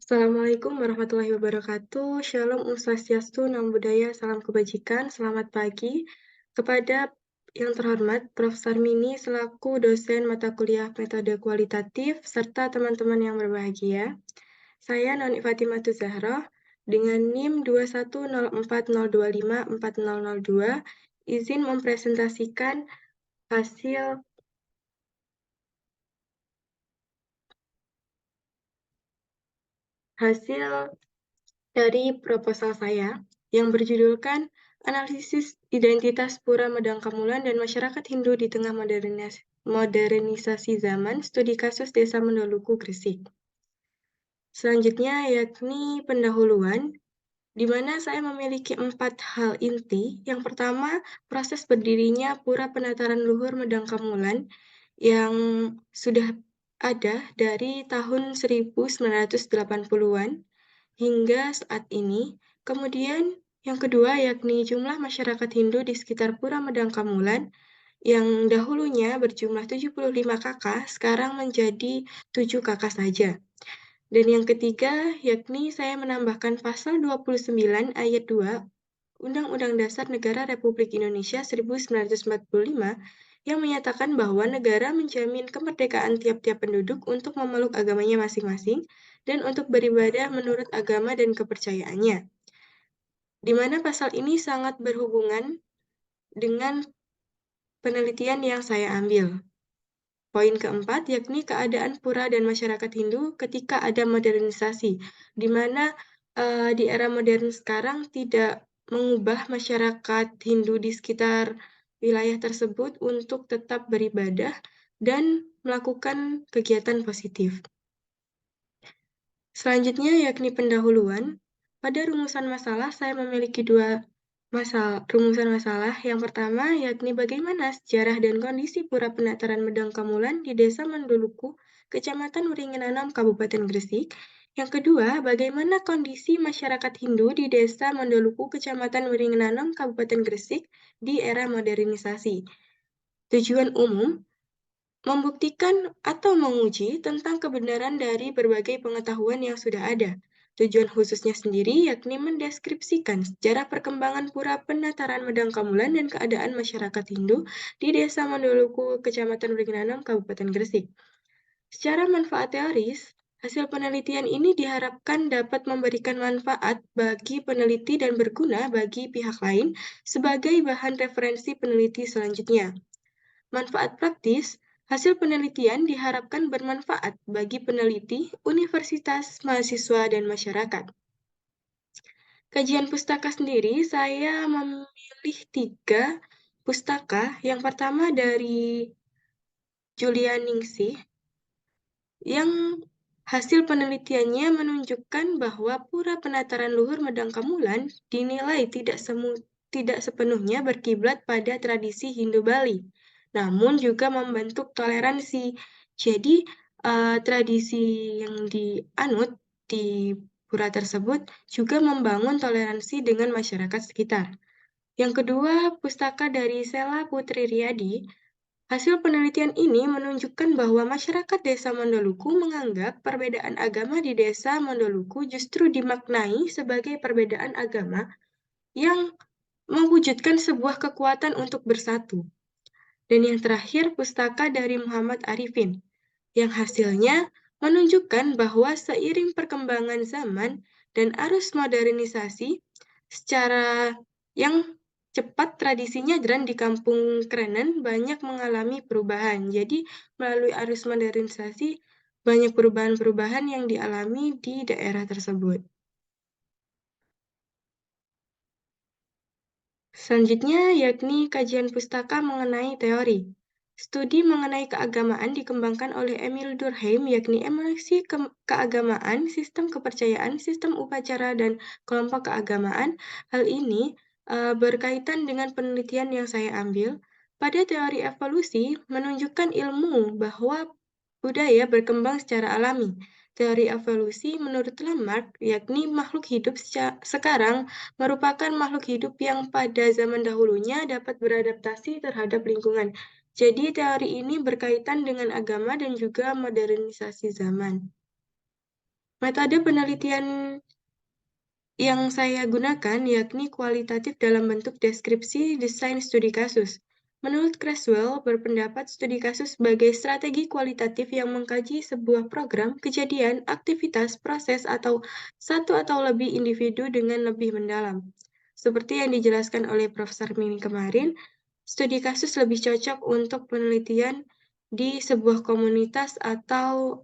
Assalamualaikum warahmatullahi wabarakatuh. Shalom Om Swastiastu, Namo Buddhaya, salam kebajikan. Selamat pagi kepada yang terhormat Profesor Mini selaku dosen mata kuliah metode kualitatif serta teman-teman yang berbahagia. Saya Noni Fatimatu Zahroh dengan NIM 21040254002 izin mempresentasikan hasil dari proposal saya yang berjudulkan Analisis Identitas Pura Medangkamulan dan Masyarakat Hindu di Tengah Modernisasi Zaman, Studi Kasus Desa Mendoluku, Gresik. Selanjutnya yakni pendahuluan, di mana saya memiliki 4 hal inti. Yang pertama, proses berdirinya Pura Penataran Luhur Medangkamulan yang sudah ada dari tahun 1980-an hingga saat ini. Kemudian yang kedua yakni jumlah masyarakat Hindu di sekitar Pura Medangkamulan yang dahulunya berjumlah 75 kakak, sekarang menjadi 7 kakak saja. Dan yang ketiga yakni saya menambahkan pasal 29 ayat 2 Undang-Undang Dasar Negara Republik Indonesia 1945 yang menyatakan bahwa negara menjamin kemerdekaan tiap-tiap penduduk untuk memeluk agamanya masing-masing dan untuk beribadah menurut agama dan kepercayaannya, di mana pasal ini sangat berhubungan dengan penelitian yang saya ambil. Poin keempat yakni keadaan pura dan masyarakat Hindu ketika ada modernisasi, di mana di era modern sekarang tidak mengubah masyarakat Hindu di sekitar wilayah tersebut untuk tetap beribadah dan melakukan kegiatan positif. Selanjutnya yakni pendahuluan. Pada rumusan masalah, saya memiliki dua rumusan masalah. Yang pertama yakni bagaimana sejarah dan kondisi Pura Penataran Medangkamulan di Desa Mandoluku, Kecamatan Wiringinanam, Kabupaten Gresik. Yang kedua, bagaimana kondisi masyarakat Hindu di Desa Mandoluku, Kecamatan Wiringinanam, Kabupaten Gresik di era modernisasi. Tujuan umum, membuktikan atau menguji tentang kebenaran dari berbagai pengetahuan yang sudah ada. Tujuan khususnya sendiri yakni mendeskripsikan sejarah perkembangan Pura Penataran Medangkamulan dan keadaan masyarakat Hindu di Desa Mandoluku, Kecamatan Wiringinanam, Kabupaten Gresik. Secara manfaat teoris, hasil penelitian ini diharapkan dapat memberikan manfaat bagi peneliti dan berguna bagi pihak lain sebagai bahan referensi peneliti selanjutnya. Manfaat praktis, hasil penelitian diharapkan bermanfaat bagi peneliti, universitas, mahasiswa, dan masyarakat. Kajian pustaka sendiri, saya memilih 3 pustaka. Yang pertama dari Julia Ningsih, yang hasil penelitiannya menunjukkan bahwa Pura Penataran Luhur Medangkamulan dinilai tidak sepenuhnya berkiblat pada tradisi Hindu Bali, namun juga membentuk toleransi. Jadi, tradisi yang dianut di pura tersebut juga membangun toleransi dengan masyarakat sekitar. Yang kedua, pustaka dari Sela Putri Riyadi. Hasil penelitian ini menunjukkan bahwa masyarakat Desa Mandoluku menganggap perbedaan agama di Desa Mandoluku justru dimaknai sebagai perbedaan agama yang mewujudkan sebuah kekuatan untuk bersatu. Dan yang terakhir, pustaka dari Muhammad Arifin, yang hasilnya menunjukkan bahwa seiring perkembangan zaman dan arus modernisasi secara yang cepat, tradisi nyadran di Kampung Krenen banyak mengalami perubahan. Jadi, melalui arus modernisasi, banyak perubahan-perubahan yang dialami di daerah tersebut. Selanjutnya, yakni kajian pustaka mengenai teori. Studi mengenai keagamaan dikembangkan oleh Emil Durkheim, yakni evolusi keagamaan, sistem kepercayaan, sistem upacara, dan kelompok keagamaan. Hal ini berkaitan dengan penelitian yang saya ambil. Pada teori evolusi, menunjukkan ilmu bahwa budaya berkembang secara alami. Teori evolusi menurut Lamarck, yakni makhluk hidup sekarang merupakan makhluk hidup yang pada zaman dahulunya dapat beradaptasi terhadap lingkungan. Jadi teori ini berkaitan dengan agama dan juga modernisasi zaman. Metode penelitian yang saya gunakan yakni kualitatif dalam bentuk deskripsi desain studi kasus. Menurut Creswell, berpendapat studi kasus sebagai strategi kualitatif yang mengkaji sebuah program, kejadian, aktivitas, proses, atau satu atau lebih individu dengan lebih mendalam. Seperti yang dijelaskan oleh Profesor Mini kemarin, studi kasus lebih cocok untuk penelitian di sebuah komunitas atau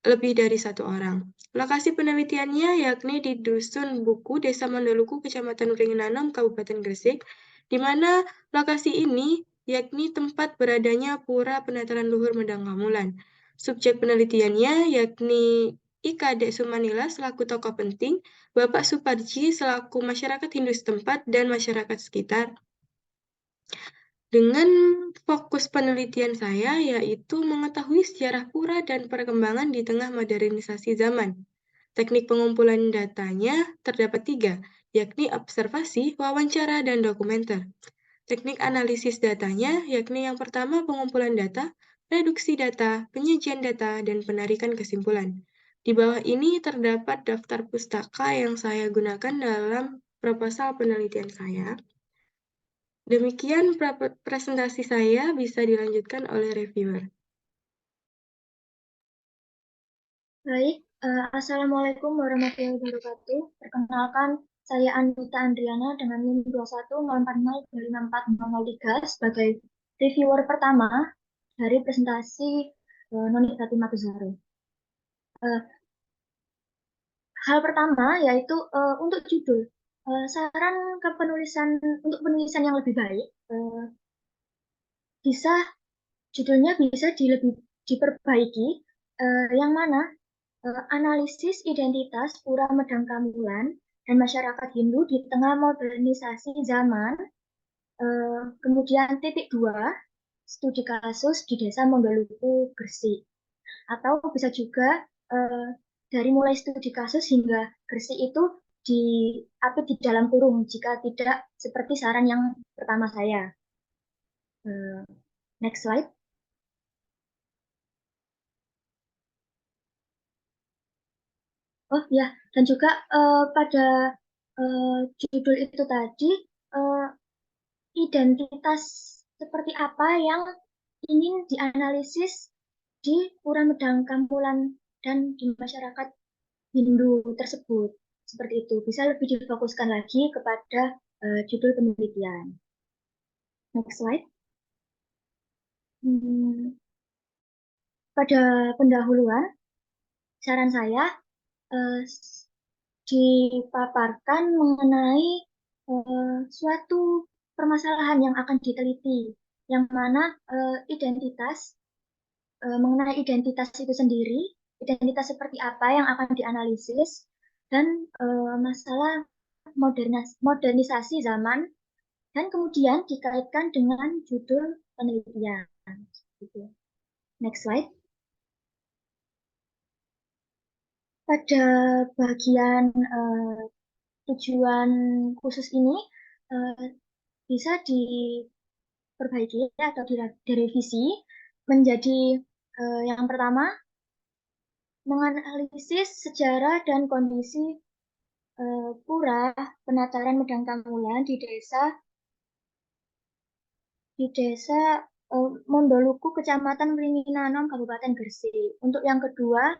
lebih dari satu orang. Lokasi penelitiannya yakni di Dusun Buku, Desa Mandoluku, Kecamatan Wringinanom, Kabupaten Gresik, di mana lokasi ini yakni tempat beradanya Pura Penataran Luhur Medang Kamulan. Subjek penelitiannya yakni IKD Sumanila selaku tokoh penting, Bapak Suparji selaku masyarakat Hindu setempat dan masyarakat sekitar. Dengan fokus penelitian saya yaitu mengetahui sejarah pura dan perkembangan di tengah modernisasi zaman. Teknik pengumpulan datanya terdapat 3, yakni observasi, wawancara, dan dokumenter. Teknik analisis datanya yakni yang pertama pengumpulan data, reduksi data, penyajian data, dan penarikan kesimpulan. Di bawah ini terdapat daftar pustaka yang saya gunakan dalam proposal penelitian saya. Demikian presentasi saya, bisa dilanjutkan oleh reviewer. Baik, Assalamualaikum warahmatullahi wabarakatuh. Perkenalkan, saya Anita Andriana dengan NIM 2104025403 sebagai reviewer pertama dari presentasi Noni Fatimah Tuzaro. Hal pertama yaitu untuk judul. Saran ke untuk penulisan yang lebih baik, bisa judulnya bisa diperbaiki, yang mana analisis identitas Pura Medang Kamulan dan masyarakat Hindu di tengah modernisasi zaman. Kemudian titik 2, studi kasus di Desa Mondoluku, Gresik. Atau bisa juga dari mulai studi kasus hingga Gresik itu diapit di dalam kurung jika tidak seperti saran yang pertama saya. Next slide. Oh ya, dan juga pada judul itu tadi, identitas seperti apa yang ingin dianalisis di Pura Medang Kamulan dan di masyarakat Hindu tersebut. Seperti itu, bisa lebih difokuskan lagi kepada judul penelitian. Next slide. Pada pendahuluan, saran saya dipaparkan mengenai suatu permasalahan yang akan diteliti, yang mana mengenai identitas itu sendiri, identitas seperti apa yang akan dianalisis, dan masalah modernisasi zaman, dan kemudian dikaitkan dengan judul penelitian. Next slide. Pada bagian tujuan khusus ini bisa diperbaiki atau direvisi menjadi yang pertama, menganalisis sejarah dan kondisi Pura Penataran Medang Kamulan di desa Mondoluku, Kecamatan Wringinanom, Kabupaten Gresik. Untuk yang kedua,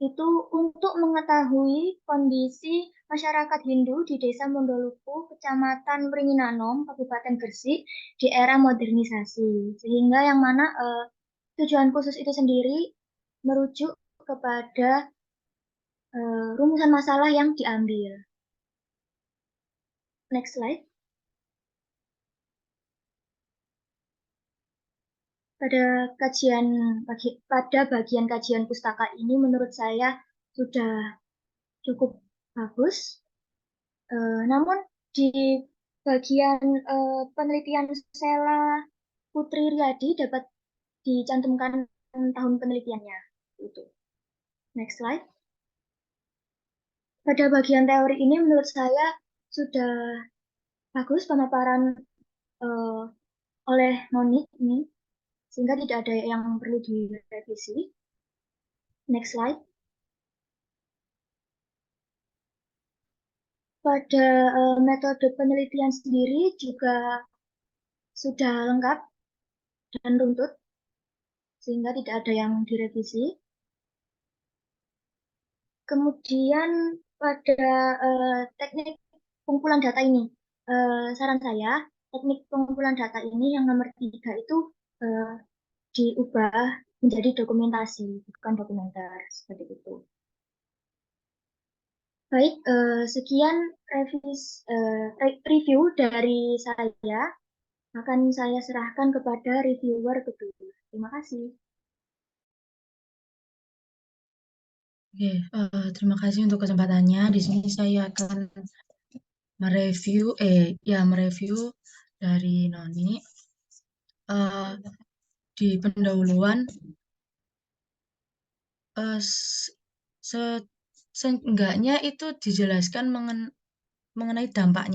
itu untuk mengetahui kondisi masyarakat Hindu di Desa Mondoluku, Kecamatan Wringinanom, Kabupaten Gresik di era modernisasi. Sehingga yang mana tujuan khusus itu sendiri merujuk kepada rumusan masalah yang diambil. Next slide. Pada bagian kajian pustaka ini menurut saya sudah cukup bagus. Namun di bagian penelitian Sela Putri Riyadi dapat dicantumkan tahun penelitiannya. Itu. Next slide. Pada bagian teori ini menurut saya sudah bagus pemaparan oleh Noni ini, sehingga tidak ada yang perlu direvisi. Next slide. pada metode penelitian sendiri juga sudah lengkap dan runtut, sehingga tidak ada yang direvisi. Kemudian pada teknik pengumpulan data ini, saran saya, teknik pengumpulan data ini yang nomor 3 itu eh, diubah menjadi dokumentasi, bukan dokumenter, seperti itu. Baik, sekian review dari saya. Akan saya serahkan kepada reviewer kedua. Terima kasih. Oke, terima kasih untuk kesempatannya. Di sini saya akan mereview dari Noni. Di pendahuluan, seenggaknya itu dijelaskan mengenai dampak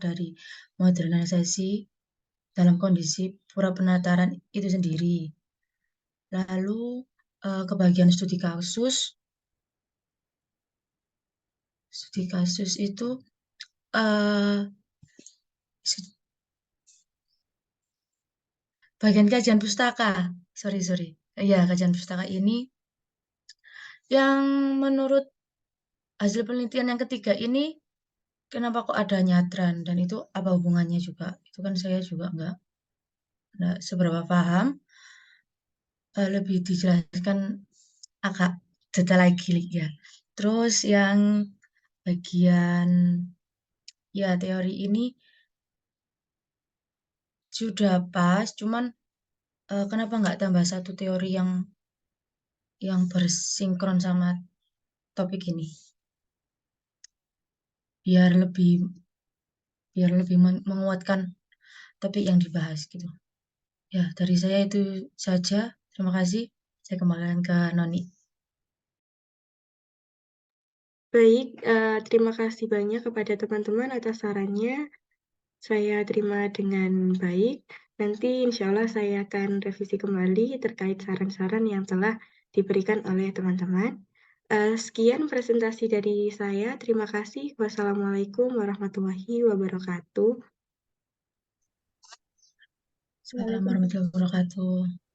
dari modernisasi dalam kondisi pura penataran itu sendiri. Lalu ke bagian studi kasus itu bagian kajian pustaka, ya kajian pustaka ini yang menurut hasil penelitian yang ketiga ini, kenapa kok ada nyadran dan itu apa hubungannya juga? Itu kan saya juga nggak seberapa paham. Lebih dijelaskan agak detail lagi ya. Terus yang bagian ya teori ini sudah pas, cuman kenapa nggak tambah satu teori yang bersinkron sama topik ini? Biar lebih menguatkan topik yang dibahas gitu. Ya, dari saya itu saja. Terima kasih. Saya kembalikan ke Noni. Baik, terima kasih banyak kepada teman-teman atas sarannya. Saya terima dengan baik. Nanti insya Allah saya akan revisi kembali terkait saran-saran yang telah diberikan oleh teman-teman. Sekian presentasi dari saya. Terima kasih. Wassalamualaikum warahmatullahi wabarakatuh. Assalamualaikum warahmatullahi wabarakatuh.